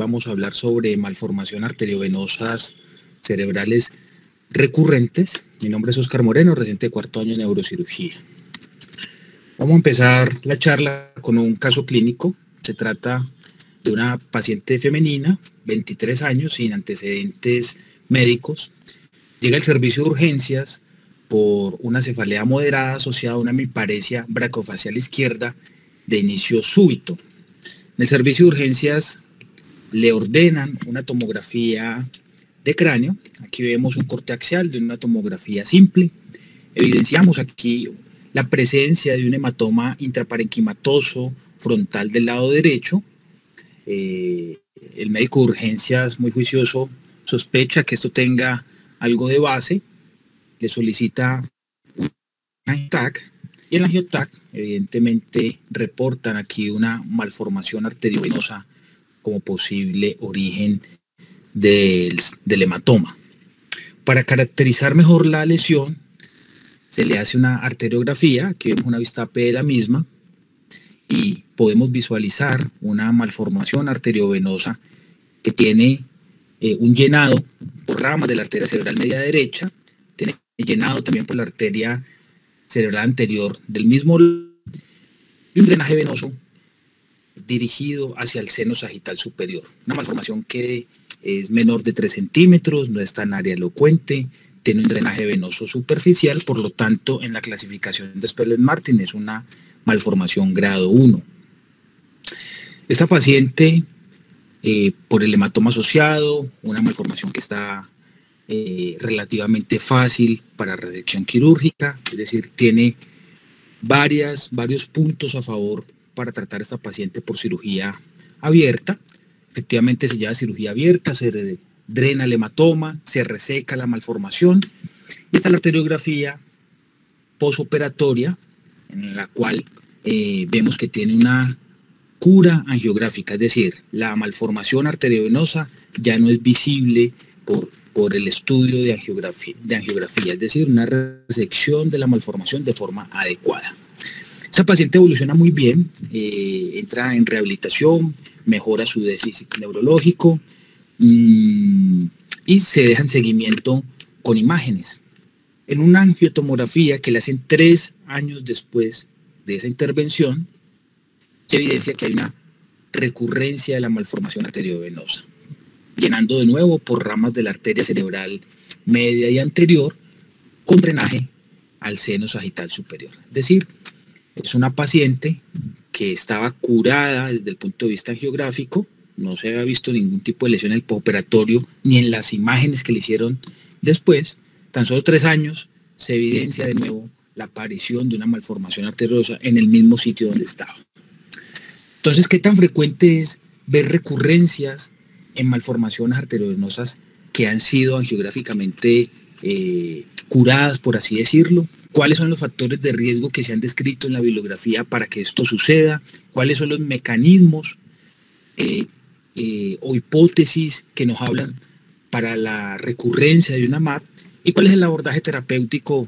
vamos a hablar sobre malformación arteriovenosas cerebrales recurrentes. Mi nombre es Oscar Moreno, residente de cuarto año en neurocirugía. Vamos a empezar la charla con un caso clínico. Se trata de una paciente femenina, 23 años, sin antecedentes médicos. Llega al servicio de urgencias por una cefalea moderada asociada a una hemiparesia brachiofascial izquierda de inicio súbito. En el servicio de urgencias le ordenan una tomografía de cráneo. Aquí vemos un corte axial de una tomografía simple. Evidenciamos aquí la presencia de un hematoma intraparenquimatoso frontal del lado derecho. El médico de urgencias, muy juicioso, sospecha que esto tenga algo de base, le solicita un AngioTAC, y en la AngioTAC evidentemente reportan aquí una malformación arteriovenosa como posible origen del hematoma. Para caracterizar mejor la lesión, se le hace una arteriografía, aquí vemos una vista AP de la misma, y podemos visualizar una malformación arteriovenosa que tiene un llenado por ramas de la arteria cerebral media derecha, tiene llenado también por la arteria cerebral anterior del mismo y un drenaje venoso dirigido hacia el seno sagital superior. Una malformación que es menor de 3 centímetros, no es tan área elocuente, tiene un drenaje venoso superficial, por lo tanto en la clasificación de Spellen-Martin es una malformación grado 1. Esta paciente, por el hematoma asociado, una malformación que está relativamente fácil para resección quirúrgica, es decir, tiene varios puntos a favor para tratar a esta paciente por cirugía abierta. Efectivamente se lleva cirugía abierta, se drena el hematoma, se reseca la malformación, y esta es la arteriografía posoperatoria, en la cual vemos que tiene una cura angiográfica, es decir, la malformación arteriovenosa ya no es visible por el estudio de angiografía, es decir, una resección de la malformación de forma adecuada. Esta paciente evoluciona muy bien, entra en rehabilitación, mejora su déficit neurológico y se deja en seguimiento con imágenes. En una angiotomografía que le hacen 3 años después de esa intervención, se evidencia que hay una recurrencia de la malformación arteriovenosa, llenando de nuevo por ramas de la arteria cerebral media y anterior con drenaje al seno sagital superior. Es decir, es una paciente que estaba curada desde el punto de vista angiográfico, no se había visto ningún tipo de lesión en el postoperatorio ni en las imágenes que le hicieron después. Tan solo 3 años se evidencia de nuevo la aparición de una malformación arteriosa en el mismo sitio donde estaba. Entonces, ¿qué tan frecuente es ver recurrencias en malformaciones arteriovenosas que han sido angiográficamente curadas, por así decirlo? ¿Cuáles son los factores de riesgo que se han descrito en la bibliografía para que esto suceda? ¿Cuáles son los mecanismos o hipótesis que nos hablan para la recurrencia de una MAP? ¿Y cuál es el abordaje terapéutico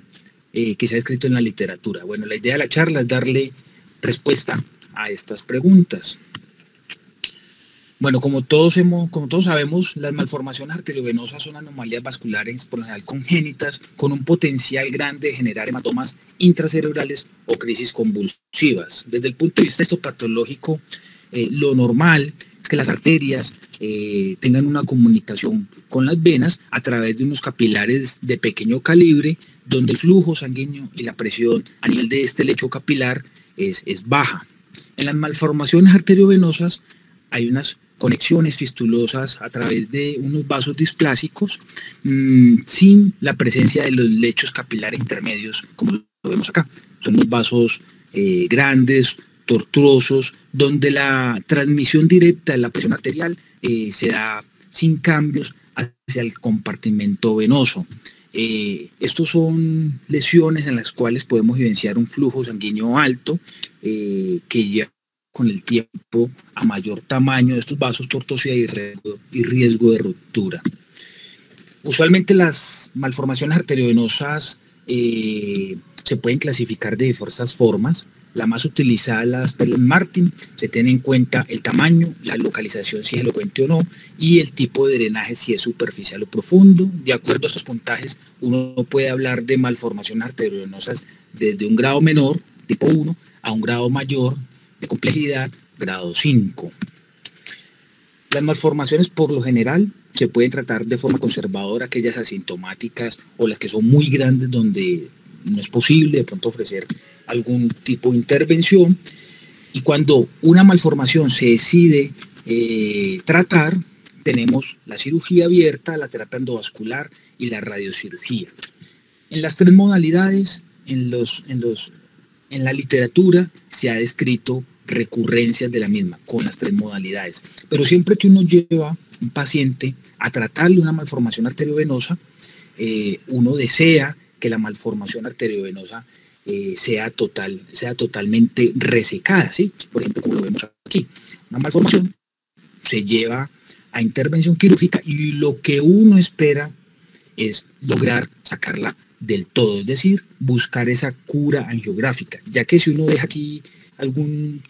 que se ha descrito en la literatura? Bueno, la idea de la charla es darle respuesta a estas preguntas. Bueno, como todos sabemos, las malformaciones arteriovenosas son anomalías vasculares por lo general congénitas con un potencial grande de generar hematomas intracerebrales o crisis convulsivas. Desde el punto de vista histopatológico, lo normal es que las arterias tengan una comunicación con las venas a través de unos capilares de pequeño calibre, donde el flujo sanguíneo y la presión a nivel de este lecho capilar es baja. En las malformaciones arteriovenosas hay unas conexiones fistulosas a través de unos vasos displásicos sin la presencia de los lechos capilares intermedios, como lo vemos acá. Son unos vasos grandes, tortuosos, donde la transmisión directa de la presión arterial se da sin cambios hacia el compartimento venoso. Estos son lesiones en las cuales podemos evidenciar un flujo sanguíneo alto que lleva con el tiempo a mayor tamaño de estos vasos, tortuosidad y riesgo de ruptura. Usualmente las malformaciones arteriovenosas se pueden clasificar de diversas formas. la más utilizada, la Spellman-Martin. Se tiene en cuenta el tamaño, la localización, si es elocuente o no, y el tipo de drenaje, si es superficial o profundo. De acuerdo a estos puntajes, uno puede hablar de malformaciones arteriovenosas desde un grado menor, tipo 1, a un grado mayor de complejidad, grado 5. Las malformaciones, por lo general, se pueden tratar de forma conservadora, aquellas asintomáticas o las que son muy grandes, donde no es posible de pronto ofrecer algún tipo de intervención. Y cuando una malformación se decide tratar, tenemos la cirugía abierta, la terapia endovascular y la radiocirugía. En las tres modalidades, en la literatura se ha descrito recurrencias de la misma con las tres modalidades. Pero siempre que uno lleva un paciente a tratarle una malformación arteriovenosa, uno desea que la malformación arteriovenosa sea totalmente resecada, ¿sí? Por ejemplo, como lo vemos aquí, una malformación se lleva a intervención quirúrgica y lo que uno espera es lograr sacarla del todo, es decir, buscar esa cura angiográfica, ya que si uno deja aquí alguna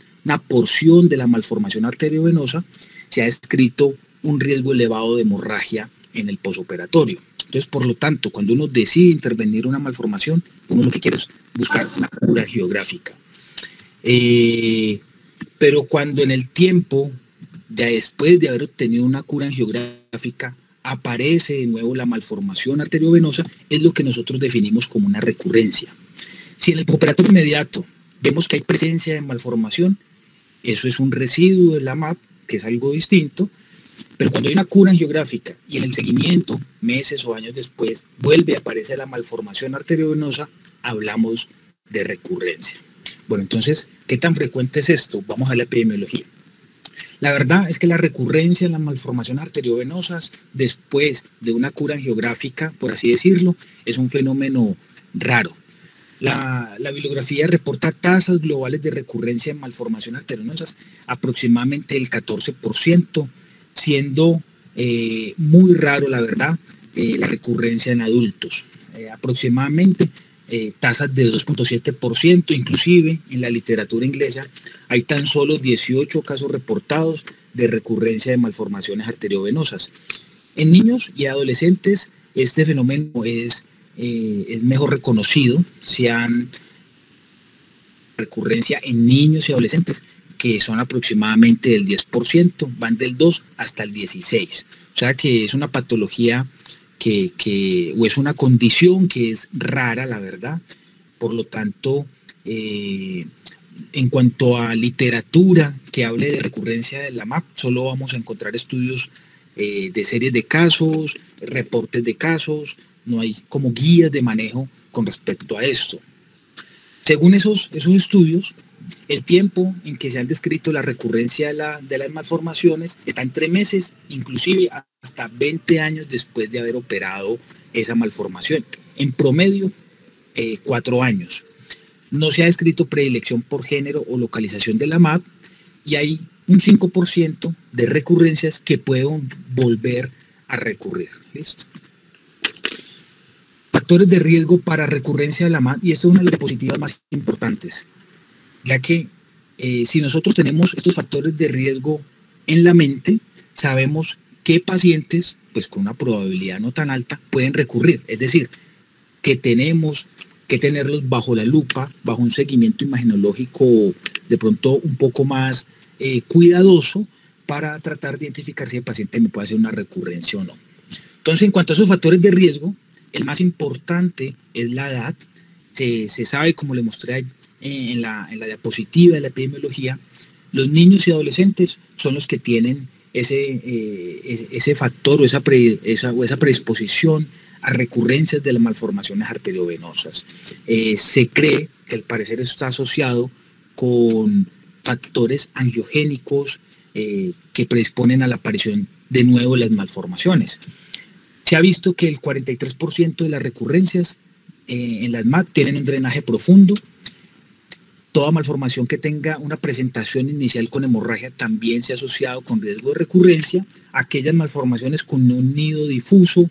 porción de la malformación arteriovenosa, se ha descrito un riesgo elevado de hemorragia en el posoperatorio. Entonces, por lo tanto, cuando uno decide intervenir una malformación, uno lo que quiere es buscar una cura angiográfica. Pero cuando en el tiempo, ya después de haber obtenido una cura angiográfica, aparece de nuevo la malformación arteriovenosa, es lo que nosotros definimos como una recurrencia. Si en el posoperatorio inmediato vemos que hay presencia de malformación, eso es un residuo de la MAP, que es algo distinto, pero cuando hay una cura angiográfica y en el seguimiento, meses o años después, vuelve a aparecer la malformación arteriovenosa, hablamos de recurrencia. Bueno, entonces, ¿qué tan frecuente es esto? Vamos a la epidemiología. La verdad es que la recurrencia en las malformaciones arteriovenosas después de una cura angiográfica, por así decirlo, es un fenómeno raro. La bibliografía reporta tasas globales de recurrencia en malformaciones arteriovenosas aproximadamente el 14%, siendo muy raro, la verdad, la recurrencia en adultos. Aproximadamente tasas de 2.7%, inclusive en la literatura inglesa hay tan solo 18 casos reportados de recurrencia de malformaciones arteriovenosas. En niños y adolescentes este fenómeno es mejor reconocido, se han recurrencia en niños y adolescentes que son aproximadamente del 10%, van del 2 hasta el 16%. O sea que es una patología o es una condición que es rara, la verdad. Por lo tanto, en cuanto a literatura que hable de recurrencia de la MAP, solo vamos a encontrar estudios de series de casos, reportes de casos, no hay como guías de manejo con respecto a esto. Según esos estudios, el tiempo en que se han descrito la recurrencia de las malformaciones está entre meses, inclusive hasta 20 años después de haber operado esa malformación. En promedio, 4 años. No se ha descrito predilección por género o localización de la MAP y hay un 5% de recurrencias que pueden volver a recurrir. ¿Listo? Factores de riesgo para recurrencia de la MAP, y esto es una de las diapositivas más importantes, ya que si nosotros tenemos estos factores de riesgo en la mente, sabemos qué pacientes, pues con una probabilidad no tan alta, pueden recurrir. Es decir, que tenemos que tenerlos bajo la lupa, bajo un seguimiento imagenológico de pronto un poco más cuidadoso para tratar de identificar si el paciente me puede hacer una recurrencia o no. Entonces, en cuanto a esos factores de riesgo, el más importante es la edad. Se sabe, como le mostré en la diapositiva de la epidemiología, los niños y adolescentes son los que tienen ese factor o esa predisposición a recurrencias de las malformaciones arteriovenosas. Se cree que al parecer esto está asociado con factores angiogénicos que predisponen a la aparición de nuevo de las malformaciones. Se ha visto que el 43% de las recurrencias en las MAP tienen un drenaje profundo. Toda malformación que tenga una presentación inicial con hemorragia también se ha asociado con riesgo de recurrencia. Aquellas malformaciones con un nido difuso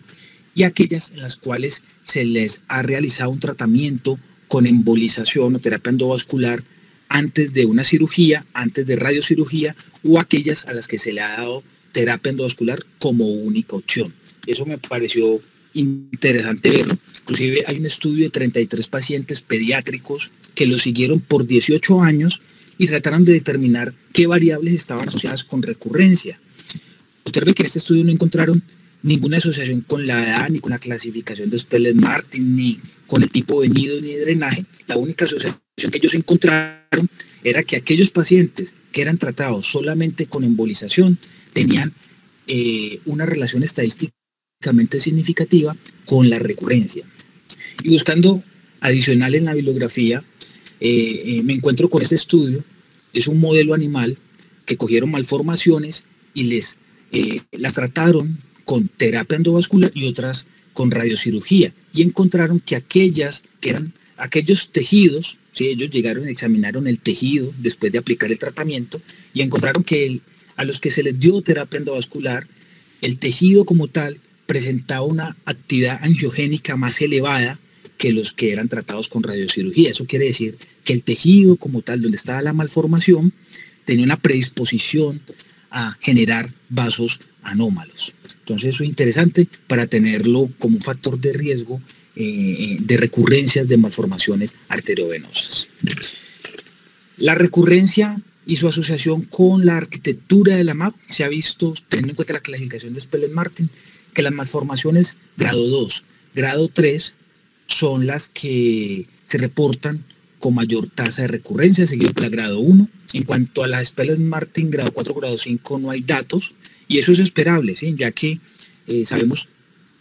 y aquellas en las cuales se les ha realizado un tratamiento con embolización o terapia endovascular antes de una cirugía, antes de radiocirugía, o aquellas a las que se le ha dado terapia endovascular como única opción. Eso me pareció interesante verlo. Inclusive hay un estudio de 33 pacientes pediátricos que lo siguieron por 18 años y trataron de determinar qué variables estaban asociadas con recurrencia. Observen que en este estudio no encontraron ninguna asociación con la edad, ni con la clasificación de Spelling-Martin, ni con el tipo de nido ni de drenaje. La única asociación que ellos encontraron era que aquellos pacientes que eran tratados solamente con embolización tenían una relación estadísticamente significativa con la recurrencia. Y buscando adicional en la bibliografía, me encuentro con este estudio. Es un modelo animal que cogieron malformaciones y las trataron con terapia endovascular y otras con radiocirugía, y encontraron que aquellos tejidos, ¿sí? Ellos llegaron y examinaron el tejido después de aplicar el tratamiento y encontraron que a los que se les dio terapia endovascular, el tejido como tal presentaba una actividad angiogénica más elevada que los que eran tratados con radiocirugía. Eso quiere decir que el tejido como tal, donde estaba la malformación, tenía una predisposición a generar vasos anómalos. Entonces eso es interesante para tenerlo como un factor de riesgo de recurrencias de malformaciones arteriovenosas. La recurrencia y su asociación con la arquitectura de la MAP se ha visto, teniendo en cuenta la clasificación de Spelling-Martin, que las malformaciones grado 2, grado 3 son las que se reportan con mayor tasa de recurrencia, seguido por la grado 1. En cuanto a la Spelling-Martin grado 4, grado 5 no hay datos, y eso es esperable, ¿sí? Ya que sabemos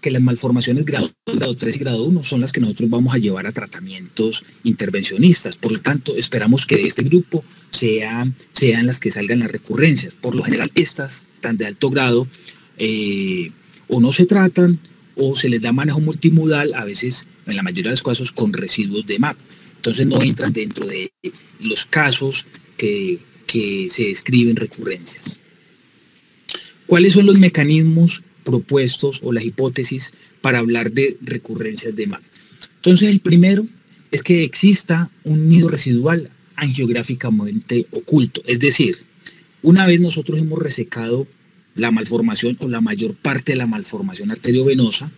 que las malformaciones grado 3 y grado 1 son las que nosotros vamos a llevar a tratamientos intervencionistas. Por lo tanto, esperamos que de este grupo sean las que salgan las recurrencias. Por lo general, estas tan de alto grado o no se tratan o se les da manejo multimodal, a veces, en la mayoría de los casos, con residuos de MAP. Entonces no entran dentro de los casos que se describen recurrencias. ¿Cuáles son los mecanismos propuestos o las hipótesis para hablar de recurrencias de MAP? Entonces el primero es que exista un nido residual angiográficamente oculto, es decir, una vez nosotros hemos resecado la malformación o la mayor parte de la malformación arteriovenosa,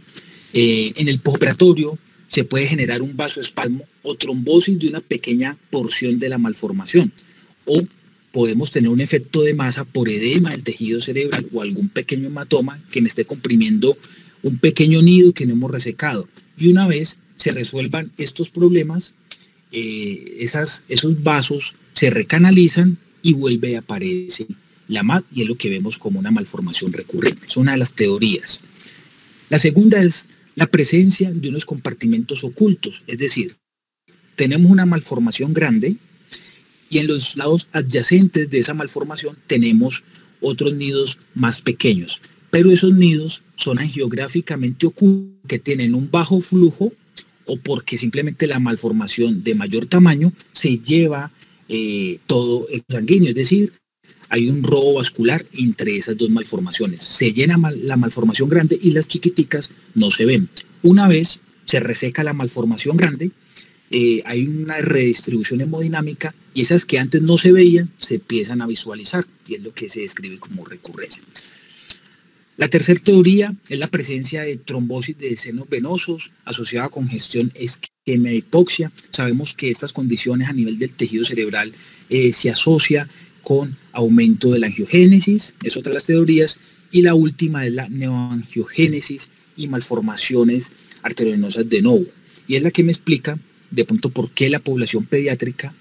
en el postoperatorio se puede generar un vasoespasmo o trombosis de una pequeña porción de la malformación, o podemos tener un efecto de masa por edema del tejido cerebral o algún pequeño hematoma que me esté comprimiendo un pequeño nido que no hemos resecado. Y una vez se resuelvan estos problemas, esos vasos se recanalizan y vuelve a aparecer la MAP, y es lo que vemos como una malformación recurrente. Es una de las teorías. La segunda es la presencia de unos compartimentos ocultos, es decir, tenemos una malformación grande y en los lados adyacentes de esa malformación tenemos otros nidos más pequeños, pero esos nidos son angiográficamente ocultos, que tienen un bajo flujo o porque simplemente la malformación de mayor tamaño se lleva todo el sanguíneo, es decir, hay un robo vascular entre esas dos malformaciones. Se llena la malformación grande y las chiquiticas no se ven. Una vez se reseca la malformación grande, hay una redistribución hemodinámica y esas que antes no se veían se empiezan a visualizar, y es lo que se describe como recurrencia. La tercera teoría es la presencia de trombosis de senos venosos asociada a congestión, isquemia e hipoxia. Sabemos que estas condiciones a nivel del tejido cerebral se asocia con aumento de la angiogénesis, es otra de las teorías, y la última es la neoangiogénesis y malformaciones arteriovenosas de novo, y es la que me explica de pronto por qué la población pediátrica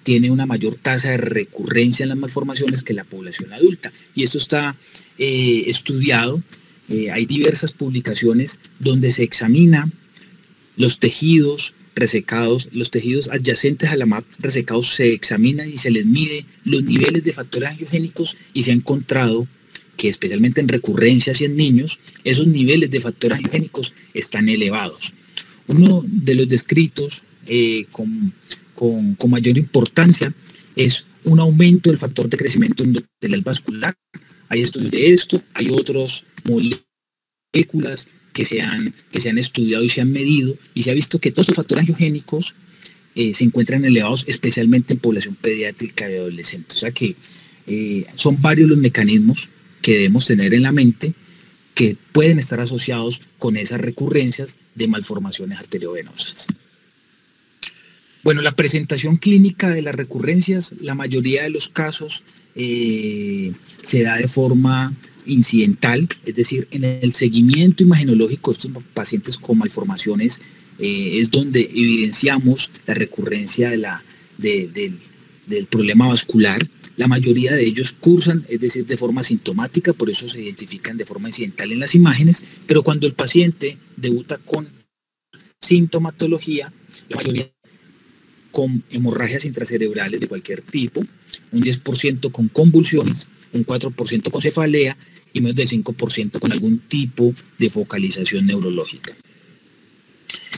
tiene una mayor tasa de recurrencia en las malformaciones que la población adulta, y esto está estudiado. Hay diversas publicaciones donde se examina los tejidos resecados, los tejidos adyacentes a la MAP resecados, se examinan y se les mide los niveles de factores angiogénicos, y se ha encontrado que especialmente en recurrencias y en niños, esos niveles de factores angiogénicos están elevados. Uno de los descritos con mayor importancia es un aumento del factor de crecimiento endotelial vascular. Hay estudios de esto, hay otras moléculas que se han estudiado y se han medido, y se ha visto que todos los factores angiogénicos se encuentran elevados, especialmente en población pediátrica y adolescente. O sea que son varios los mecanismos que debemos tener en la mente que pueden estar asociados con esas recurrencias de malformaciones arteriovenosas. Bueno, la presentación clínica de las recurrencias, la mayoría de los casos se da de forma incidental, es decir, en el seguimiento imagenológico de estos pacientes con malformaciones es donde evidenciamos la recurrencia del problema vascular. La mayoría de ellos cursan, es decir, de forma sintomática, por eso se identifican de forma incidental en las imágenes, pero cuando el paciente debuta con sintomatología, la mayoría con hemorragias intracerebrales de cualquier tipo, un 10% con convulsiones, un 4% con cefalea y menos del 5% con algún tipo de focalización neurológica.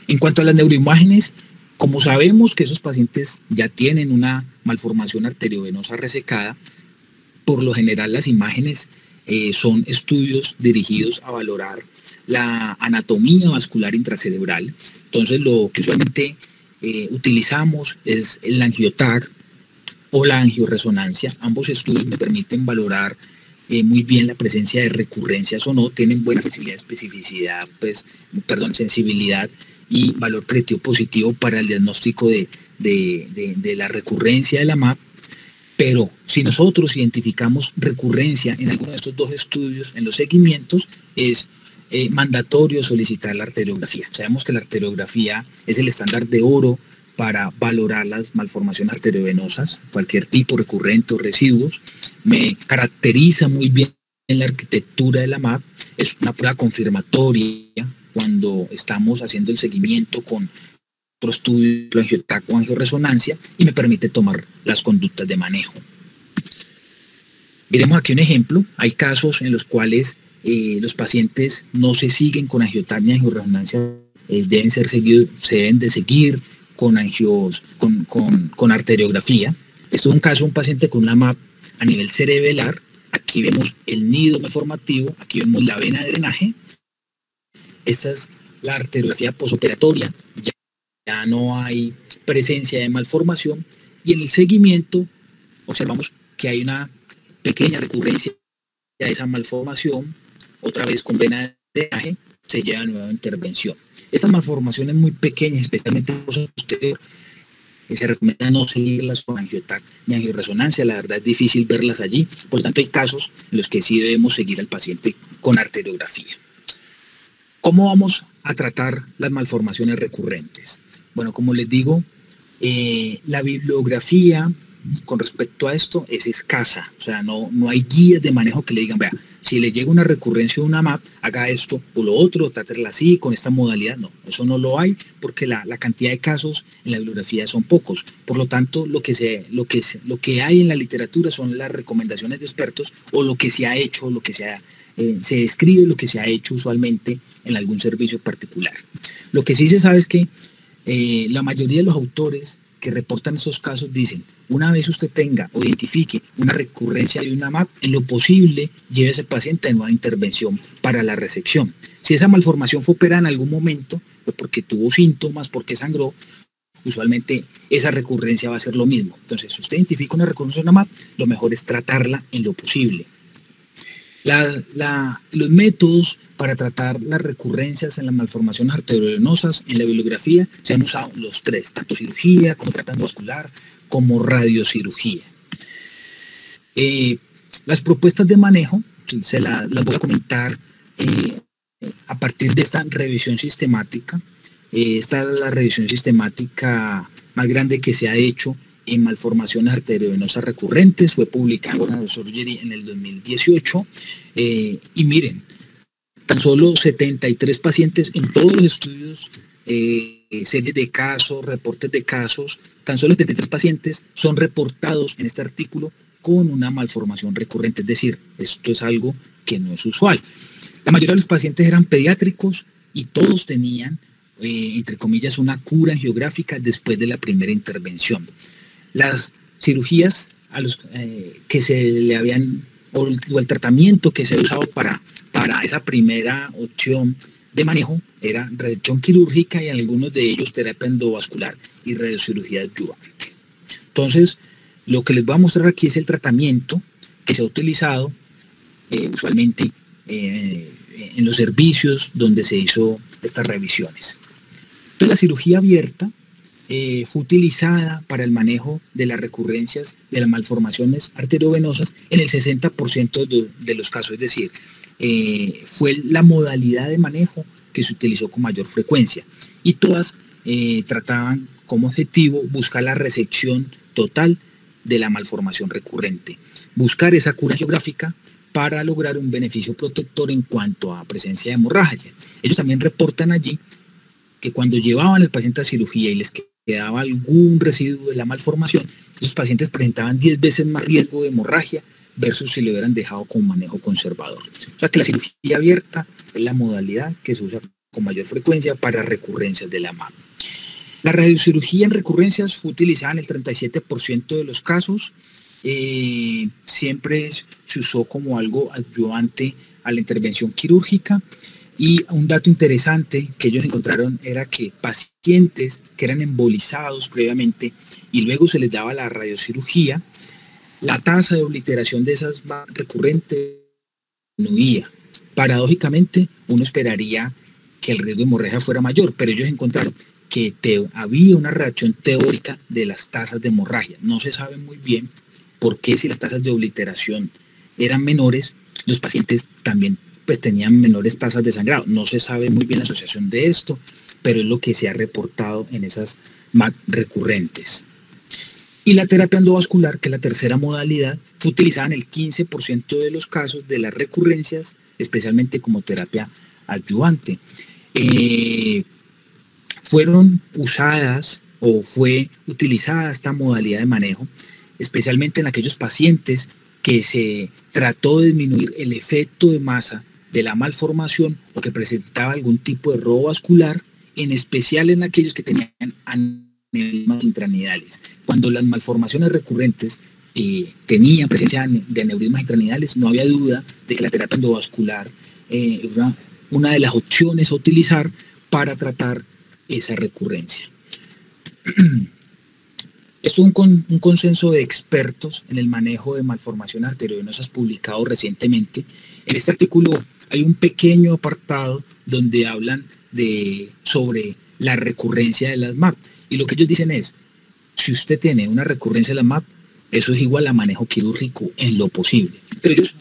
En cuanto a las neuroimágenes, como sabemos que esos pacientes ya tienen una malformación arteriovenosa resecada, por lo general las imágenes son estudios dirigidos a valorar la anatomía vascular intracerebral. Entonces lo que usualmente utilizamos es el AngioTAC o la angioresonancia. Ambos estudios me permiten valorar muy bien la presencia de recurrencias o no, tienen buena sensibilidad, especificidad, sensibilidad y valor predictivo positivo para el diagnóstico de la recurrencia de la MAP, pero si nosotros identificamos recurrencia en alguno de estos dos estudios, en los seguimientos, es mandatorio solicitar la arteriografía. Sabemos que la arteriografía es el estándar de oro para valorar las malformaciones arteriovenosas, cualquier tipo, recurrente o residuos. Me caracteriza muy bien en la arquitectura de la MAP, es una prueba confirmatoria cuando estamos haciendo el seguimiento con otro estudio, angioTAC o angioresonancia, y me permite tomar las conductas de manejo. Miremos aquí un ejemplo. Hay casos en los cuales los pacientes no se siguen con angioTAC ni angioresonancia, se deben de seguir con arteriografía. Esto es un caso de un paciente con una MAP a nivel cerebelar. Aquí vemos el nido malformativo, aquí vemos la vena de drenaje. Esta es la arteriografía posoperatoria, ya no hay presencia de malformación, y en el seguimiento observamos que hay una pequeña recurrencia de esa malformación, otra vez con vena de drenaje, se lleva a nueva intervención. Estas malformaciones muy pequeñas, especialmente en el posterior, se recomienda no seguirlas con angioTAC ni angioresonancia, la verdad es difícil verlas allí, por lo tanto hay casos en los que sí debemos seguir al paciente con arteriografía. ¿Cómo vamos a tratar las malformaciones recurrentes? Bueno, como les digo, la bibliografía con respecto a esto es escasa, o sea, no hay guías de manejo que le digan, vea, si le llega una recurrencia de una MAP, haga esto o lo otro, trátela así, con esta modalidad. No, eso no lo hay porque la cantidad de casos en la bibliografía son pocos. Por lo tanto, lo que hay en la literatura son las recomendaciones de expertos o lo que se ha hecho, lo que se describe, lo que se ha hecho usualmente en algún servicio particular. Lo que sí se sabe es que la mayoría de los autores que reportan estos casos dicen, una vez usted tenga o identifique una recurrencia de una MAP, en lo posible lleve a ese paciente a nueva intervención para la resección. Si esa malformación fue operada en algún momento, pues porque tuvo síntomas, porque sangró, usualmente esa recurrencia va a ser lo mismo. Entonces, si usted identifica una recurrencia de una MAP, lo mejor es tratarla en lo posible. Los métodos para tratar las recurrencias en las malformaciones arteriovenosas en la bibliografía se han usado los tres, tanto cirugía como tratamiento vascular, como radiocirugía. Las propuestas de manejo las voy a comentar a partir de esta revisión sistemática. Esta es la revisión sistemática más grande que se ha hecho en malformaciones arteriovenosas recurrentes, fue publicada en Neurosurgery en el 2018, y miren, tan solo 73 pacientes en todos los estudios, series de casos, reportes de casos, tan solo 73 pacientes son reportados en este artículo con una malformación recurrente, es decir, esto es algo que no es usual. La mayoría de los pacientes eran pediátricos y todos tenían, entre comillas, una cura angiográfica después de la primera intervención. Las cirugías que se le habían, o el tratamiento que se ha usado para esa primera opción de manejo era resección quirúrgica y en algunos de ellos terapia endovascular y radiocirugía adyuvante. Entonces, lo que les voy a mostrar aquí es el tratamiento que se ha utilizado usualmente en los servicios donde se hizo estas revisiones. Entonces, la cirugía abierta fue utilizada para el manejo de las recurrencias de las malformaciones arteriovenosas en el 60% de los casos, es decir, fue la modalidad de manejo que se utilizó con mayor frecuencia y todas trataban como objetivo buscar la resección total de la malformación recurrente, buscar esa cura geográfica para lograr un beneficio protector en cuanto a presencia de hemorragia. Ellos también reportan allí que cuando llevaban al paciente a cirugía y les quedaba algún residuo de la malformación, esos pacientes presentaban 10 veces más riesgo de hemorragia versus si lo hubieran dejado con manejo conservador. O sea que la cirugía abierta es la modalidad que se usa con mayor frecuencia para recurrencias de la MAP. La radiocirugía en recurrencias fue utilizada en el 37% de los casos. Siempre se usó como algo adyuvante a la intervención quirúrgica. Y un dato interesante que ellos encontraron era que pacientes que eran embolizados previamente y luego se les daba la radiocirugía, la tasa de obliteración de esas recurrentes disminuía. Paradójicamente, uno esperaría que el riesgo de hemorragia fuera mayor, pero ellos encontraron que había una reacción teórica de las tasas de hemorragia. No se sabe muy bien por qué, si las tasas de obliteración eran menores, los pacientes también pues tenían menores tasas de sangrado. No se sabe muy bien la asociación de esto, pero es lo que se ha reportado en esas MAC recurrentes. Y la terapia endovascular, que es la tercera modalidad, fue utilizada en el 15% de los casos de las recurrencias, especialmente como terapia adyuvante. Fueron usadas o fue utilizada esta modalidad de manejo, especialmente en aquellos pacientes que se trató de disminuir el efecto de masa de la malformación o que presentaba algún tipo de robo vascular, en especial en aquellos que tenían aneurismas intranidales. Cuando las malformaciones recurrentes tenían presencia de aneurismas intranidales, no había duda de que la terapia endovascular era una de las opciones a utilizar para tratar esa recurrencia. Esto es un consenso de expertos en el manejo de malformaciones arteriovenosas publicado recientemente. En este artículo hay un pequeño apartado donde hablan sobre la recurrencia de las MAP. Y lo que ellos dicen es, si usted tiene una recurrencia de las MAP, eso es igual a manejo quirúrgico en lo posible. Pero ellos,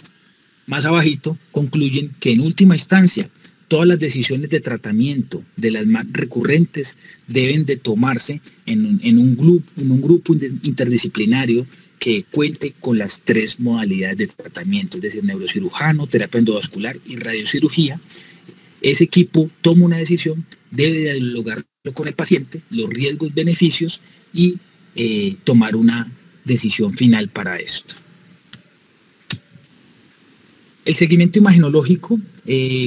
más abajito, concluyen que en última instancia, todas las decisiones de tratamiento de las MAP recurrentes deben de tomarse en un grupo interdisciplinario que cuente con las 3 modalidades de tratamiento, es decir, neurocirujano, terapia endovascular y radiocirugía. Ese equipo toma una decisión, debe dialogarlo con el paciente, los riesgos, beneficios y tomar una decisión final para esto. El seguimiento imagenológico,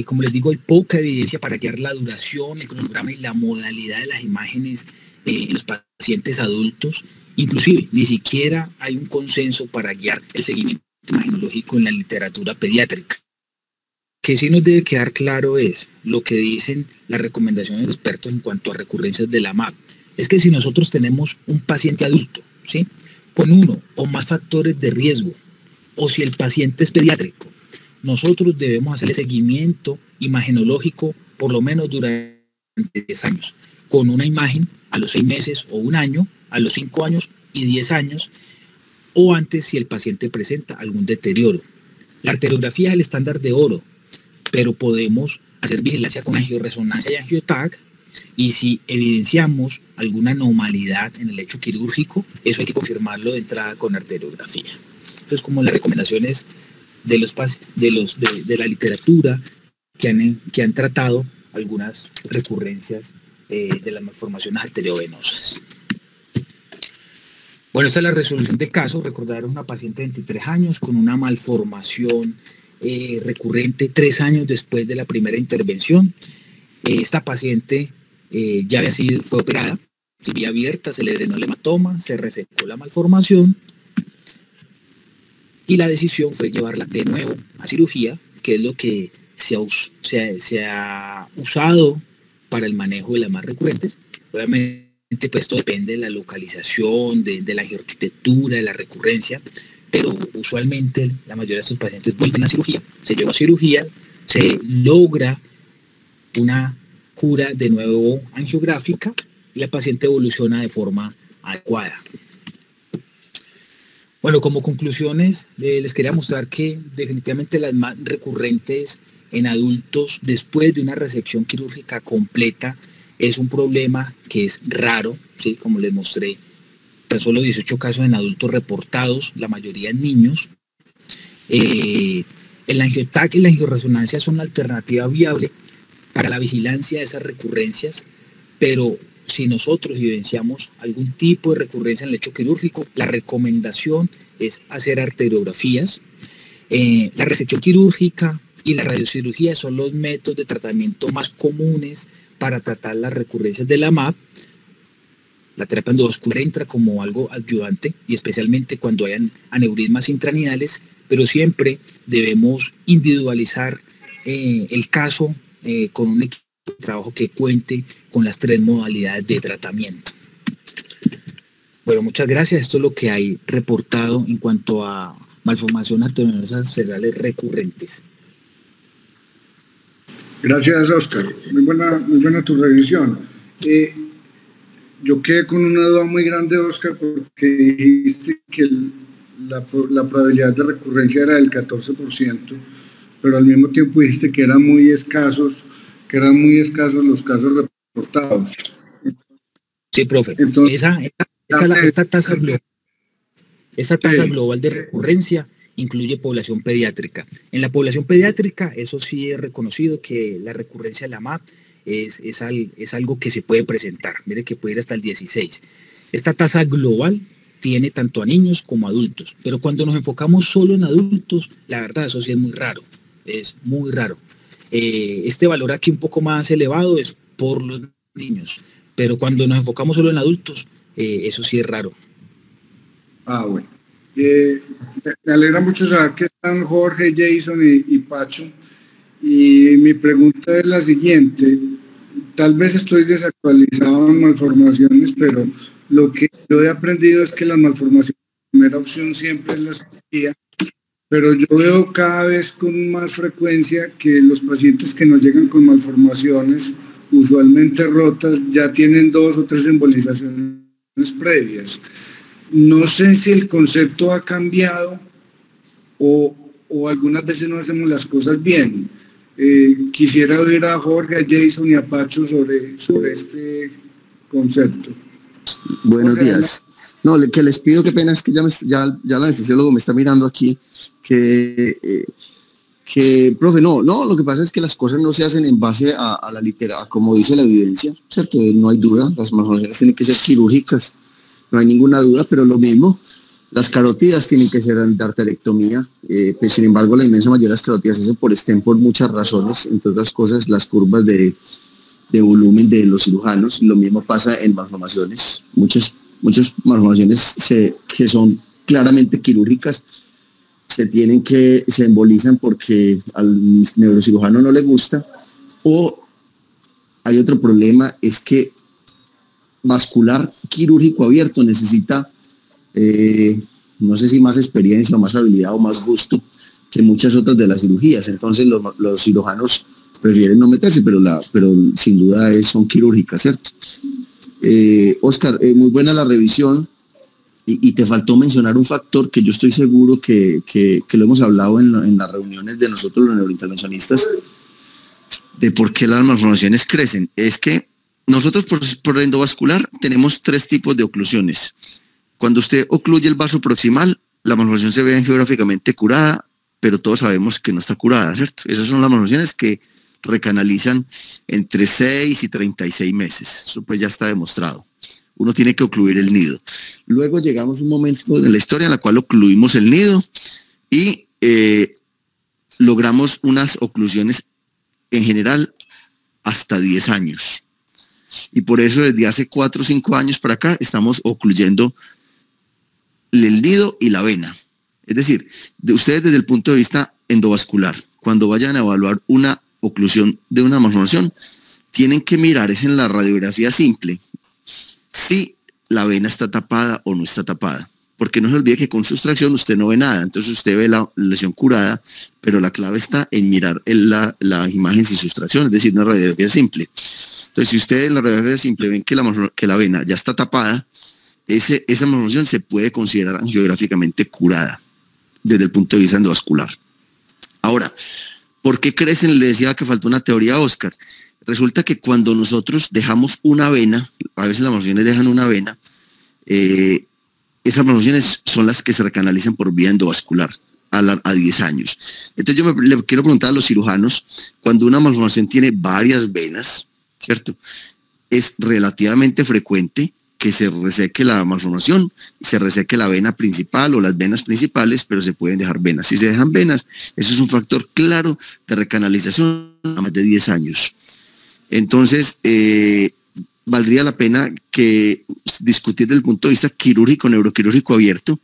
como les digo, hay poca evidencia para guiar la duración, el cronograma y la modalidad de las imágenes en los pacientes adultos. Inclusive, ni siquiera hay un consenso para guiar el seguimiento imagenológico en la literatura pediátrica. Que sí nos debe quedar claro es lo que dicen las recomendaciones de expertos en cuanto a recurrencias de la MAP. Es que si nosotros tenemos un paciente adulto, ¿sí?, con uno o más factores de riesgo, o si el paciente es pediátrico, nosotros debemos hacerle seguimiento imagenológico por lo menos durante 10 años, con una imagen a los 6 meses o un año, a los 5 años y 10 años, o antes si el paciente presenta algún deterioro. La arteriografía es el estándar de oro, pero podemos hacer vigilancia con angioresonancia y angiotag, y si evidenciamos alguna anormalidad en el hecho quirúrgico, eso hay que confirmarlo de entrada con arteriografía. Entonces, como las recomendaciones de la literatura que han tratado algunas recurrencias de las malformaciones arteriovenosas. Bueno, esta es la resolución del caso. Recordar una paciente de 23 años con una malformación recurrente 3 años después de la primera intervención. Esta paciente fue operada, cirugía abierta, se le drenó el hematoma, se resecó la malformación y la decisión fue llevarla de nuevo a cirugía, que es lo que se ha usado para el manejo de las más recurrentes. Obviamente, pues esto depende de la localización, de la arquitectura, de la recurrencia, pero usualmente la mayoría de estos pacientes vuelven a cirugía, se lleva a cirugía, se logra una cura de nuevo angiográfica y la paciente evoluciona de forma adecuada. Bueno, como conclusiones, les quería mostrar que definitivamente las más recurrentes en adultos después de una resección quirúrgica completa es un problema que es raro, ¿sí? Como les mostré, tan solo 18 casos en adultos reportados, la mayoría en niños. El angioTAC y la angioresonancia son una alternativa viable para la vigilancia de esas recurrencias, pero si nosotros evidenciamos algún tipo de recurrencia en el lecho quirúrgico, la recomendación es hacer arteriografías. La resección quirúrgica y la radiocirugía son los métodos de tratamiento más comunes para tratar las recurrencias de la MAP. La terapia endovascular entra como algo ayudante y especialmente cuando hayan aneurismas intranidales, pero siempre debemos individualizar el caso con un equipo de trabajo que cuente con las 3 modalidades de tratamiento. Bueno, muchas gracias. Esto es lo que hay reportado en cuanto a malformaciones arteriovenosas cerebrales recurrentes. Gracias, Oscar. Muy buena tu revisión. Yo quedé con una duda muy grande, Oscar, porque dijiste que la probabilidad de recurrencia era del 14%, pero al mismo tiempo dijiste que eran muy escasos los casos reportados. Sí, profe. Entonces, Esta tasa global de recurrencia incluye población pediátrica. En la población pediátrica, eso sí es reconocido que la recurrencia de la MAP es algo que se puede presentar. Mire que puede ir hasta el 16. Esta tasa global tiene tanto a niños como a adultos, pero cuando nos enfocamos solo en adultos, la verdad eso sí es muy raro. Es muy raro. Este valor aquí un poco más elevado es por los niños, pero cuando nos enfocamos solo en adultos, eso sí es raro. Bueno. Me alegra mucho saber que están Jorge, Jason y Pacho. Y mi pregunta es la siguiente. Tal vez estoy desactualizado en malformaciones, pero lo que yo he aprendido es que las malformaciones, la primera opción siempre es la cirugía. Pero yo veo cada vez con más frecuencia que los pacientes que nos llegan con malformaciones, usualmente rotas, ya tienen 2 o 3 embolizaciones previas. No sé si el concepto ha cambiado o algunas veces no hacemos las cosas bien. Quisiera oír a Jorge, a Jason y a Pacho sobre este concepto. Buenos días. No, que les pido, qué pena, es que ya el anestesiólogo me está mirando aquí, que profe, no, lo que pasa es que las cosas no se hacen en base a la literatura, como dice la evidencia, ¿cierto? No hay duda, las malformaciones tienen que ser quirúrgicas, no hay ninguna duda, pero lo mismo, las carótidas tienen que ser de arterectomía, pues sin embargo la inmensa mayoría de las carótidas se hacen por stent por muchas razones, entre otras cosas las curvas de volumen de los cirujanos, lo mismo pasa en malformaciones, muchas malformaciones que son claramente quirúrgicas, se embolizan porque al neurocirujano no le gusta, o hay otro problema, es que vascular quirúrgico abierto necesita, no sé si más experiencia o más habilidad o más gusto que muchas otras de las cirugías, entonces los cirujanos prefieren no meterse, pero sin duda son quirúrgicas, ¿cierto? Oscar, muy buena la revisión y te faltó mencionar un factor que yo estoy seguro que lo hemos hablado en las reuniones de nosotros los neurointervencionistas, de por qué las malformaciones crecen. Es que nosotros por endovascular tenemos 3 tipos de oclusiones. Cuando usted ocluye el vaso proximal, la malformación se ve angiográficamente curada, pero todos sabemos que no está curada, ¿cierto? Esas son las malformaciones que recanalizan entre 6 y 36 meses. Eso pues ya está demostrado. Uno tiene que ocluir el nido. Luego llegamos a un momento de la historia en la cual ocluimos el nido y logramos unas oclusiones en general hasta 10 años. Y por eso desde hace 4 o 5 años para acá estamos ocluyendo el nido y la vena. Es decir, ustedes desde el punto de vista endovascular, cuando vayan a evaluar una oclusión de una malformación, tienen que mirar es en la radiografía simple si la vena está tapada o no está tapada. Porque no se olvide que con sustracción usted no ve nada, entonces usted ve la lesión curada, pero la clave está en mirar la imagen sin sustracción, es decir, una radiografía simple. Entonces, si ustedes en la radiografía simple ven que la vena ya está tapada, esa malformación se puede considerar angiográficamente curada desde el punto de vista endovascular. Ahora, ¿por qué crecen? Le decía que faltó una teoría a Oscar. Resulta que cuando nosotros dejamos una vena, a veces las malformaciones dejan una vena, esas malformaciones son las que se recanalizan por vía endovascular a 10 años. Entonces yo le quiero preguntar a los cirujanos, cuando una malformación tiene varias venas, ¿cierto? Es relativamente frecuente que se reseque la malformación, se reseque la vena principal o las venas principales, pero se pueden dejar venas. Si se dejan venas, eso es un factor claro de recanalización a más de 10 años. Entonces, valdría la pena que discutir desde el punto de vista quirúrgico, neuroquirúrgico abierto,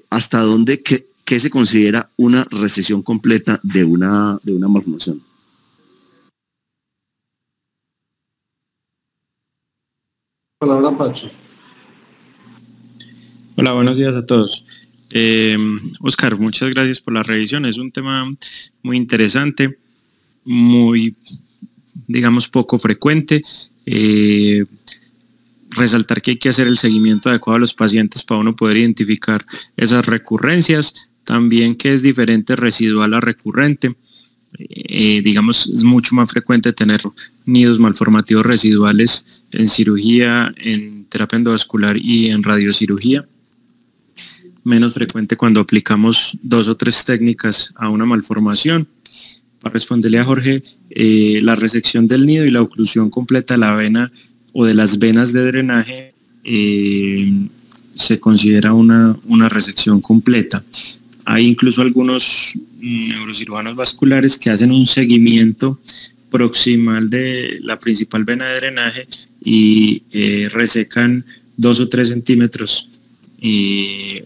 hasta dónde, qué se considera una resección completa de una malformación. Palabra Pacho. Hola, buenos días a todos. Oscar, muchas gracias por la revisión. Es un tema muy interesante, muy, digamos, poco frecuente. Resaltar que hay que hacer el seguimiento adecuado a los pacientes para uno poder identificar esas recurrencias. También que es diferente residual a recurrente. Digamos, es mucho más frecuente tener nidos malformativos residuales en cirugía, en terapia endovascular y en radiocirugía. Menos frecuente cuando aplicamos 2 o 3 técnicas a una malformación. Para responderle a Jorge, la resección del nido y la oclusión completa de la vena o de las venas de drenaje se considera una resección completa. Hay incluso algunos neurocirujanos vasculares que hacen un seguimiento proximal de la principal vena de drenaje y resecan 2 o 3 centímetros de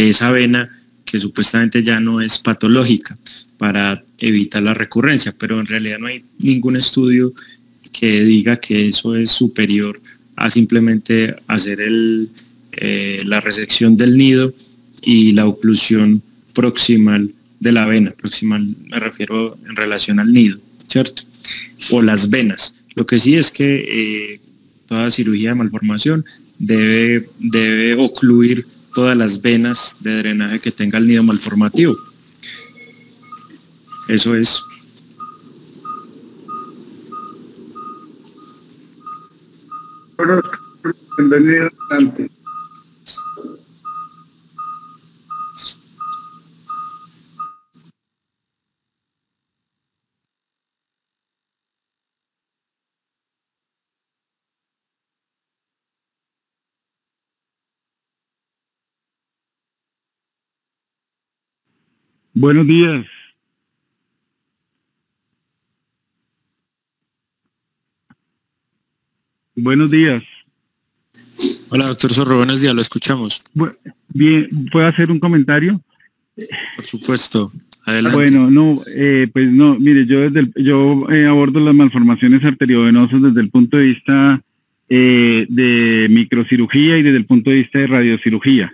esa vena que supuestamente ya no es patológica para evitar la recurrencia, pero en realidad no hay ningún estudio que diga que eso es superior a simplemente hacer la resección del nido y la oclusión proximal de la vena. Proximal me refiero en relación al nido, ¿cierto? O las venas. Lo que sí es que toda cirugía de malformación debe ocluir todas las venas de drenaje que tenga el nido malformativo. Eso es. Bienvenido adelante. Buenos días. Buenos días. Hola, doctor Zorro, buenos días, lo escuchamos. Bien, ¿puedo hacer un comentario? Por supuesto, adelante. Bueno, pues no, mire, yo abordo las malformaciones arteriovenosas desde el punto de vista de microcirugía y desde el punto de vista de radiocirugía.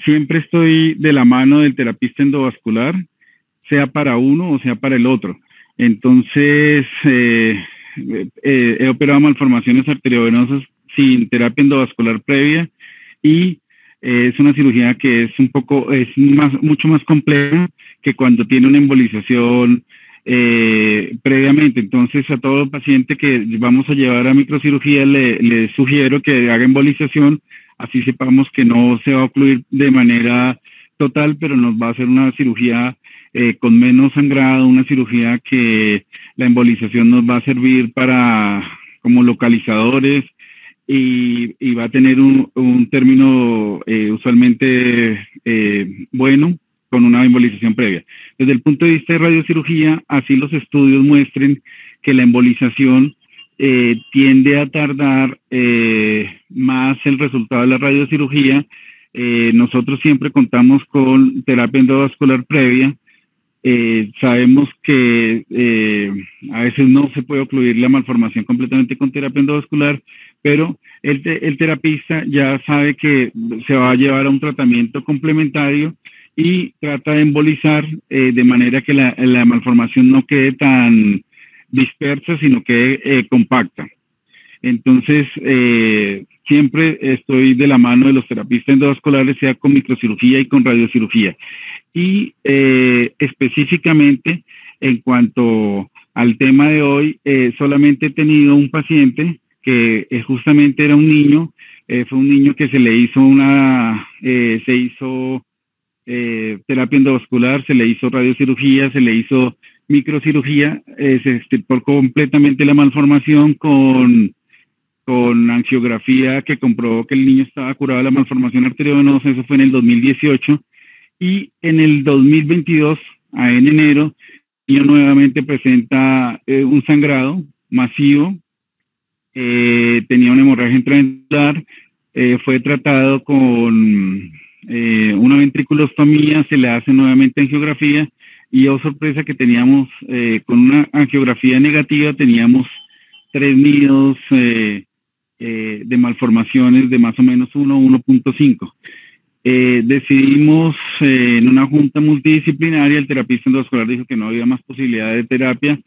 Siempre estoy de la mano del terapista endovascular, sea para uno o sea para el otro. Entonces, he operado malformaciones arteriovenosas sin terapia endovascular previa y es una cirugía que es mucho más compleja que cuando tiene una embolización previamente. Entonces, a todo paciente que vamos a llevar a microcirugía le sugiero que haga embolización, así sepamos que no se va a ocluir de manera total, pero nos va a hacer una cirugía con menos sangrado, una cirugía que la embolización nos va a servir como localizadores y va a tener un término usualmente bueno con una embolización previa. Desde el punto de vista de radiocirugía, así los estudios muestren que la embolización tiende a tardar más el resultado de la radiocirugía. Nosotros siempre contamos con terapia endovascular previa Sabemos que a veces no se puede ocluir la malformación completamente con terapia endovascular, pero el terapista ya sabe que se va a llevar a un tratamiento complementario y trata de embolizar de manera que la malformación no quede tan dispersa, sino quede compacta. Entonces, siempre estoy de la mano de los terapistas endovasculares, sea con microcirugía y con radiocirugía. Y específicamente, en cuanto al tema de hoy, solamente he tenido un paciente que justamente era un niño, fue un niño que se le hizo terapia endovascular, se le hizo radiocirugía, se le hizo microcirugía, se extirpó completamente la malformación con angiografía que comprobó que el niño estaba curado de la malformación arteriovenosa. Eso fue en el 2018, y en el 2022, en enero, el niño nuevamente presenta un sangrado masivo, tenía una hemorragia intraventricular, fue tratado con una ventriculostomía, se le hace nuevamente angiografía, y oh sorpresa que teníamos, con una angiografía negativa, teníamos 3 nidos de malformaciones de más o menos 1.5. Decidimos en una junta multidisciplinaria, el terapista endovascular dijo que no había más posibilidad de terapia,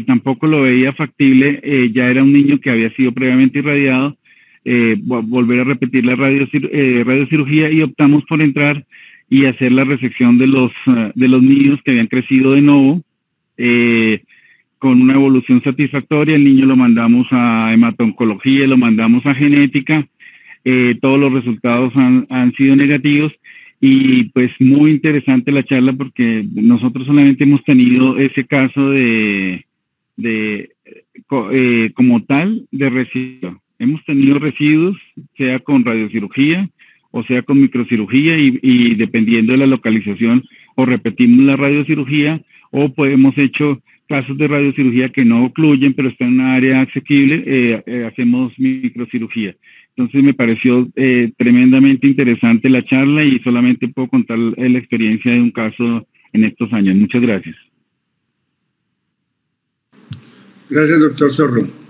tampoco lo veía factible, ya era un niño que había sido previamente irradiado, volver a repetir la radiocirugía, y optamos por entrar y hacer la resección de los niños que habían crecido de nuevo, con una evolución satisfactoria. El niño lo mandamos a hematoncología, lo mandamos a genética, todos los resultados han sido negativos, y pues muy interesante la charla, porque nosotros solamente hemos tenido ese caso como tal de residuo. Hemos tenido residuos, sea con radiocirugía o sea con microcirugía, y dependiendo de la localización, o repetimos la radiocirugía, o pues hemos hecho casos de radiocirugía que no ocluyen, pero está en una área asequible, hacemos microcirugía. Entonces me pareció tremendamente interesante la charla, y solamente puedo contar la experiencia de un caso en estos años. Muchas gracias. Gracias, doctor Zorro.